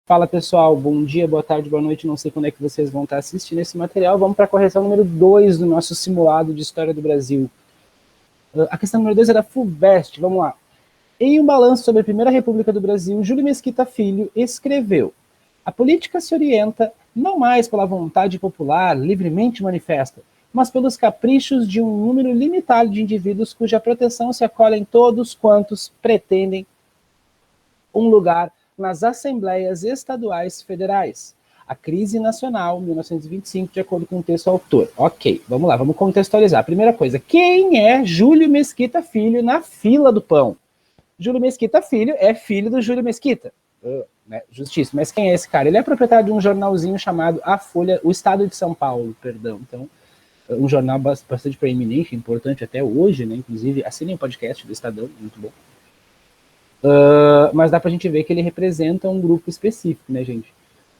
Fala pessoal, bom dia, boa tarde, boa noite, não sei quando é que vocês vão estar assistindo esse material. Vamos para a correção número 2 do nosso simulado de História do Brasil. A questão número 2 é da FUVEST, vamos lá. Em um balanço sobre a Primeira República do Brasil, Júlio Mesquita Filho escreveu: a política se orienta não mais pela vontade popular, livremente manifesta, mas pelos caprichos de um número limitado de indivíduos cuja proteção se acolhem todos quantos pretendem um lugar nas Assembleias Estaduais Federais. A crise nacional, 1925, de acordo com o texto autor. Ok, vamos lá, vamos contextualizar. Primeira coisa, quem é Júlio Mesquita Filho na fila do pão? Júlio Mesquita Filho é filho do Júlio Mesquita. Né? Justiça, mas quem é esse cara? Ele é proprietário de um jornalzinho chamado A Folha, o Estado de São Paulo, perdão. Então, um jornal bastante preeminente, importante até hoje, né? Inclusive, assinem o podcast do Estadão, muito bom. Mas dá pra gente ver que ele representa um grupo específico, né, gente?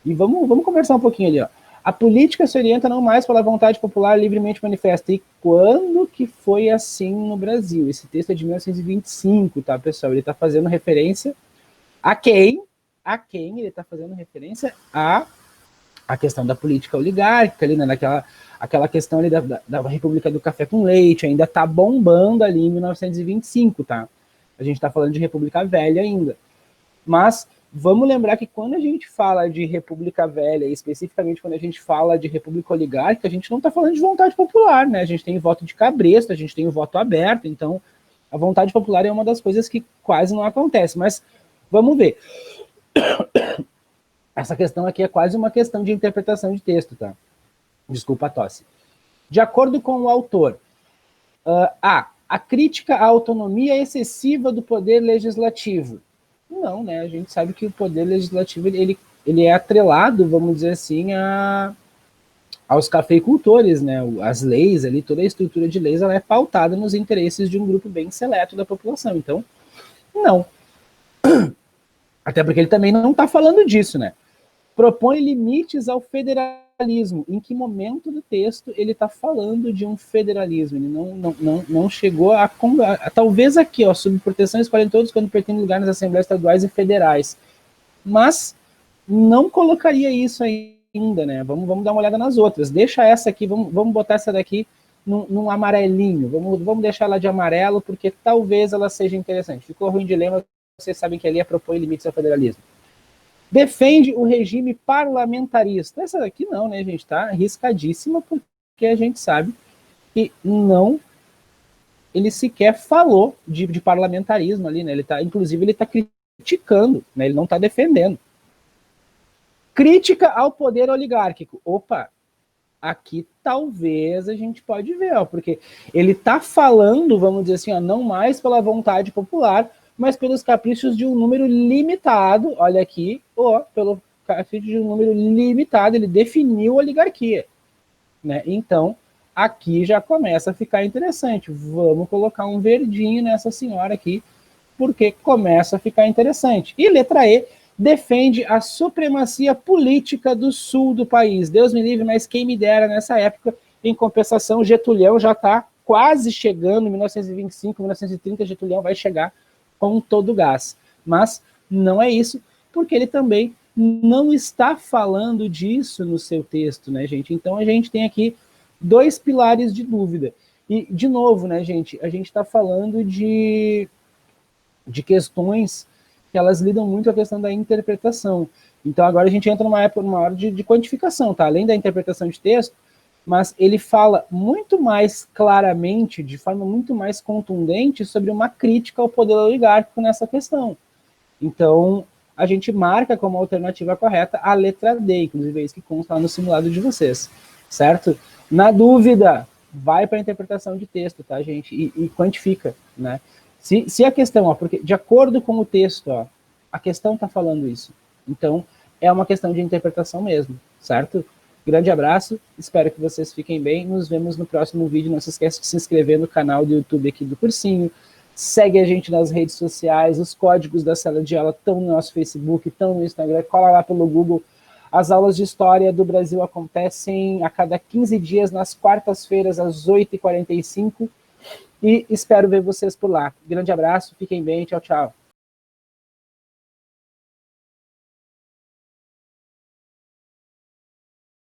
E vamos conversar um pouquinho ali, ó. A política se orienta não mais pela vontade popular livremente manifesta. E quando que foi assim no Brasil? Esse texto é de 1925, tá, pessoal? Ele tá fazendo referência a quem? A quem ele tá fazendo referência? A questão da política oligárquica, ali, né, aquela questão ali da República do Café com Leite, ainda tá bombando ali em 1925, tá? A gente está falando de República Velha ainda. Mas vamos lembrar que quando a gente fala de República Velha, e especificamente quando a gente fala de República Oligárquica, a gente não está falando de vontade popular, né? A gente tem o voto de cabresto, a gente tem o voto aberto, então a vontade popular é uma das coisas que quase não acontece. Mas vamos ver. Essa questão aqui é quase uma questão de interpretação de texto, tá? Desculpa a tosse. De acordo com o autor, a crítica à autonomia excessiva do poder legislativo. Não, né? A gente sabe que o poder legislativo ele é atrelado, vamos dizer assim, aos cafeicultores, né? As leis ali, toda a estrutura de leis, ela é pautada nos interesses de um grupo bem seleto da população. Então, não. Até porque ele também não está falando disso, né? Propõe limites ao federalismo. Em que momento do texto ele está falando de um federalismo? Ele não chegou a talvez aqui, ó, sob proteção escolhem todos quando pretendem lugar nas assembleias estaduais e federais. Mas não colocaria isso ainda, né? Vamos dar uma olhada nas outras. Deixa essa aqui, vamos botar essa daqui num amarelinho. Vamos deixar ela de amarelo, porque talvez ela seja interessante. Ficou ruim de lema, vocês sabem que ali é propõe limites ao federalismo. Defende o regime parlamentarista. Essa daqui não, né, gente? Tá arriscadíssima, porque a gente sabe que não, ele sequer falou de parlamentarismo ali, né? Inclusive, ele está criticando, né? Ele não está defendendo. Crítica ao poder oligárquico. Opa, aqui talvez a gente pode ver, ó, porque ele está falando, vamos dizer assim, ó, não mais pela vontade popular, mas pelos caprichos de um número limitado, olha aqui, pelo capricho de um número limitado, ele definiu a oligarquia, né? Então, aqui já começa a ficar interessante. Vamos colocar um verdinho nessa senhora aqui, porque começa a ficar interessante. E letra E, defende a supremacia política do sul do país. Deus me livre, mas quem me dera nessa época. Em compensação, Getúlio já está quase chegando, em 1925, 1930, Getúlio vai chegar com todo o gás. Mas não é isso, porque ele também não está falando disso no seu texto, né, gente? Então a gente tem aqui dois pilares de dúvida. E, de novo, né, gente, a gente está falando de questões que elas lidam muito com a questão da interpretação. Então agora a gente entra numa hora de quantificação, tá? Além da interpretação de texto, mas ele fala muito mais claramente, de forma muito mais contundente, sobre uma crítica ao poder oligárquico nessa questão. Então, a gente marca como alternativa correta a letra D, inclusive é isso que consta lá no simulado de vocês, certo? Na dúvida, vai para a interpretação de texto, tá, gente? E quantifica, né? Se a questão, ó, porque de acordo com o texto, ó, a questão está falando isso. Então, é uma questão de interpretação mesmo, certo? Grande abraço, espero que vocês fiquem bem, nos vemos no próximo vídeo, não se esqueça de se inscrever no canal do YouTube aqui do Cursinho, segue a gente nas redes sociais, os códigos da sala de aula estão no nosso Facebook, estão no Instagram, cola lá pelo Google. As aulas de História do Brasil acontecem a cada 15 dias, nas quartas-feiras, às 8h45, e espero ver vocês por lá. Grande abraço, fiquem bem, tchau, tchau.